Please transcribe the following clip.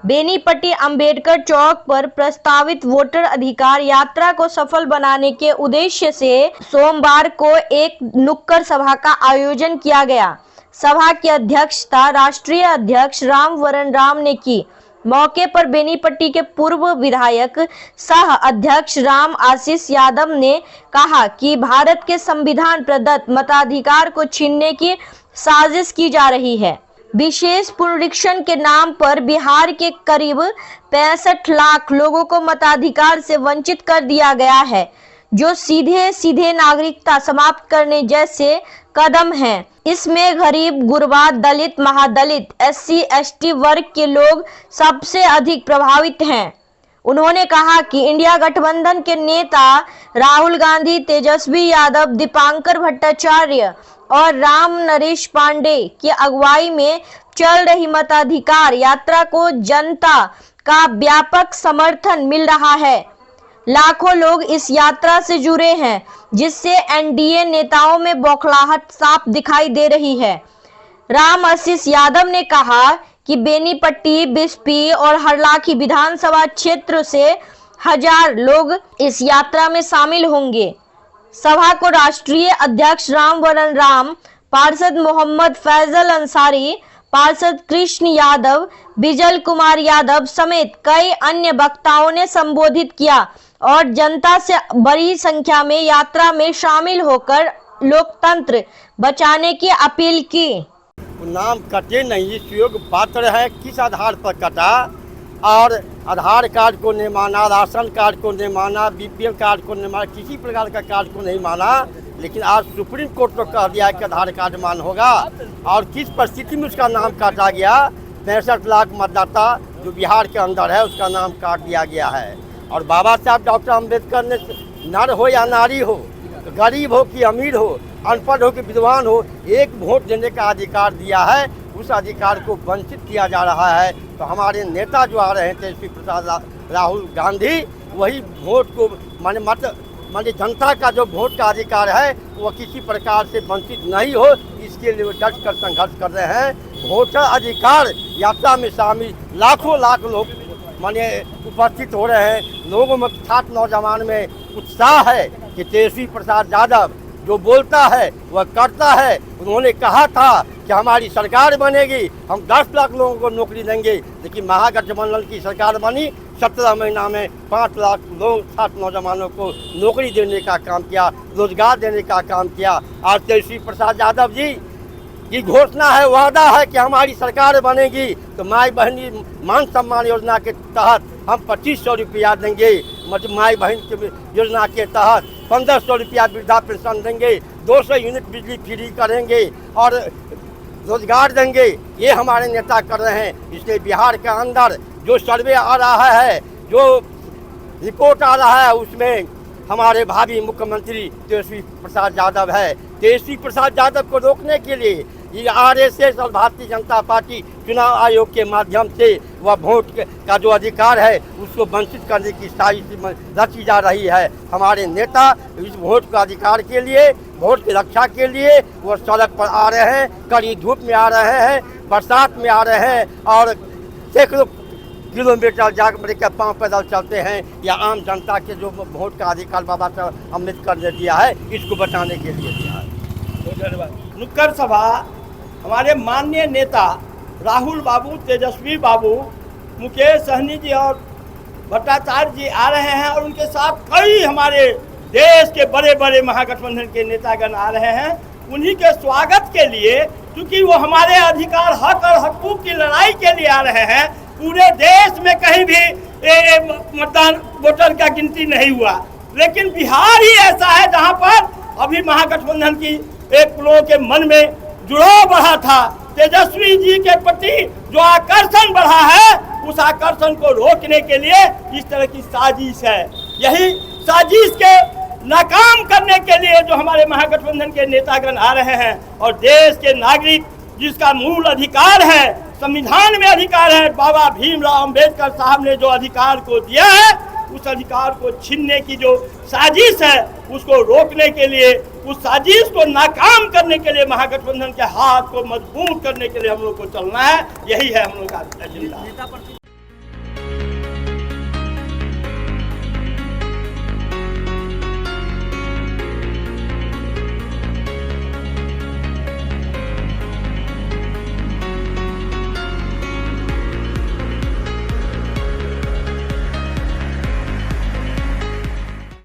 बेनीपट्टी अंबेडकर चौक पर प्रस्तावित वोटर अधिकार यात्रा को सफल बनाने के उद्देश्य से सोमवार को एक नुक्कड़ सभा का आयोजन किया गया। सभा की अध्यक्षता राष्ट्रीय अध्यक्ष रामवरण राम ने की। मौके पर बेनीपट्टी के पूर्व विधायक सह अध्यक्ष राम आशीष यादव ने कहा कि भारत के संविधान प्रदत्त मताधिकार को छीनने की साजिश की जा रही है। विशेष पुनरीक्षण के नाम पर बिहार के करीब 65 लाख लोगों को मताधिकार से वंचित कर दिया गया है, जो सीधे सीधे नागरिकता समाप्त करने जैसे कदम हैं। इसमें गरीब, गुरबा, दलित, महादलित, SC, ST वर्ग के लोग सबसे अधिक प्रभावित हैं। उन्होंने कहा कि इंडिया गठबंधन के नेता राहुल गांधी, तेजस्वी यादव, दीपांकर भट्टाचार्य और राम नरेश पांडे की अगुवाई में चल रही मताधिकार यात्रा को जनता का व्यापक समर्थन मिल रहा है। लाखों लोग इस यात्रा से जुड़े हैं, जिससे NDA नेताओं में बौखलाहट साफ दिखाई दे रही है। राम आशीष यादव ने कहा कि बेनीपट्टी, बिस्पी और हरलाखी विधानसभा क्षेत्र से 1000 लोग इस यात्रा में शामिल होंगे। सभा को राष्ट्रीय अध्यक्ष रामवरण राम, पार्षद मोहम्मद फैजल अंसारी, पार्षद कृष्ण यादव, बिजल कुमार यादव समेत कई अन्य वक्ताओं ने संबोधित किया और जनता से बड़ी संख्या में यात्रा में शामिल होकर लोकतंत्र बचाने की अपील की। नाम कटे नहीं, इस योग्य पात्र है, किस आधार पर कटा और आधार कार्ड को नहीं माना, राशन कार्ड को नहीं माना, BPL कार्ड को नहीं माना, किसी प्रकार का कार्ड को नहीं माना। लेकिन आज सुप्रीम कोर्ट तो कह दिया कि आधार कार्ड मान होगा। और किस परिस्थिति में उसका नाम काटा गया? 65 लाख मतदाता जो बिहार के अंदर है, उसका नाम काट दिया गया है। और बाबा साहब डॉक्टर अम्बेडकर ने नर हो या नारी हो, गरीब हो कि अमीर हो, अनपढ़ हो कि विद्वान हो, एक वोट देने का अधिकार दिया है। उस अधिकार को वंचित किया जा रहा है। तो हमारे नेता जो आ रहे हैं, तेजस्वी प्रसाद, राहुल गांधी, वही वोट को माने जनता का जो वोट का अधिकार है वह किसी प्रकार से वंचित नहीं हो, इसके लिए वो डट कर संघर्ष कर रहे हैं। वोटर अधिकार यात्रा में शामिल लाखों लाख लोग माने उपस्थित हो रहे हैं। लोगों में, छात्र नौजवान में उत्साह है कि तेजस्वी प्रसाद यादव जो बोलता है वह करता है। उन्होंने कहा था कि हमारी सरकार बनेगी, हम 10 लाख लोगों को नौकरी देंगे। लेकिन महागठबंधन की सरकार बनी, 17 महीना में 5 लाख लोग, छात्र नौजवानों को नौकरी देने का काम किया, रोजगार देने का काम किया। आज तेजस्वी प्रसाद यादव जी की घोषणा है, वादा है कि हमारी सरकार बनेगी तो माई बहनी मान सम्मान योजना के तहत हम 2500 रुपया देंगे। मतलब माई बहन की योजना के तहत 1500 रुपया वृद्धा पेंशन देंगे, 200 यूनिट बिजली फ्री करेंगे और रोजगार देंगे। ये हमारे नेता कर रहे हैं। इसलिए बिहार के अंदर जो सर्वे आ रहा है, जो रिपोर्ट आ रहा है, उसमें हमारे भावी मुख्यमंत्री तेजस्वी प्रसाद यादव है। तेजस्वी प्रसाद यादव को रोकने के लिए ये RSS और भारतीय जनता पार्टी चुनाव आयोग के माध्यम से वह वोट का जो अधिकार है उसको वंचित करने की साजिश रची जा रही है। हमारे नेता इस वोट का अधिकार के लिए, वोट की रक्षा के लिए वो सड़क पर आ रहे हैं, कड़ी धूप में आ रहे हैं, बरसात में आ रहे हैं और सैकड़ों किलोमीटर जाकर के पाँव पैदल चलते हैं। या आम जनता के जो वोट का अधिकार बाबा साहब अम्बेडकर ने दिया है, इसको बचाने के लिए दिया है। नुक्कड़ सभा हमारे माननीय नेता राहुल बाबू, तेजस्वी बाबू, मुकेश सहनी जी और भट्टाचार्य जी आ रहे हैं और उनके साथ कई हमारे देश के बड़े बड़े महागठबंधन के नेतागण आ रहे हैं। उन्हीं के स्वागत के लिए, क्योंकि वो हमारे अधिकार, हक और हकूक की लड़ाई के लिए आ रहे हैं। पूरे देश में कहीं भी मतदान वोटर का गिनती नहीं हुआ, लेकिन बिहार ही ऐसा है जहां पर अभी महागठबंधन की एक लोगों के मन में जुड़ाव बढ़ा था। तेजस्वी जी के प्रति जो आकर्षण बढ़ा है, उस आकर्षण को रोकने के लिए इस तरह की साजिश है। यही साजिश के नाकाम करने के लिए जो हमारे महागठबंधन के नेतागण आ रहे हैं और देश के नागरिक जिसका मूल अधिकार है, संविधान में अधिकार है, बाबा भीमराव अंबेडकर साहब ने जो अधिकार को दिया है, उस अधिकार को छीनने की जो साजिश है उसको रोकने के लिए, उस साजिश को नाकाम करने के लिए, महागठबंधन के हाथ को मजबूत करने के लिए हम लोग को चलना है। यही है हम लोग का एजेंडा।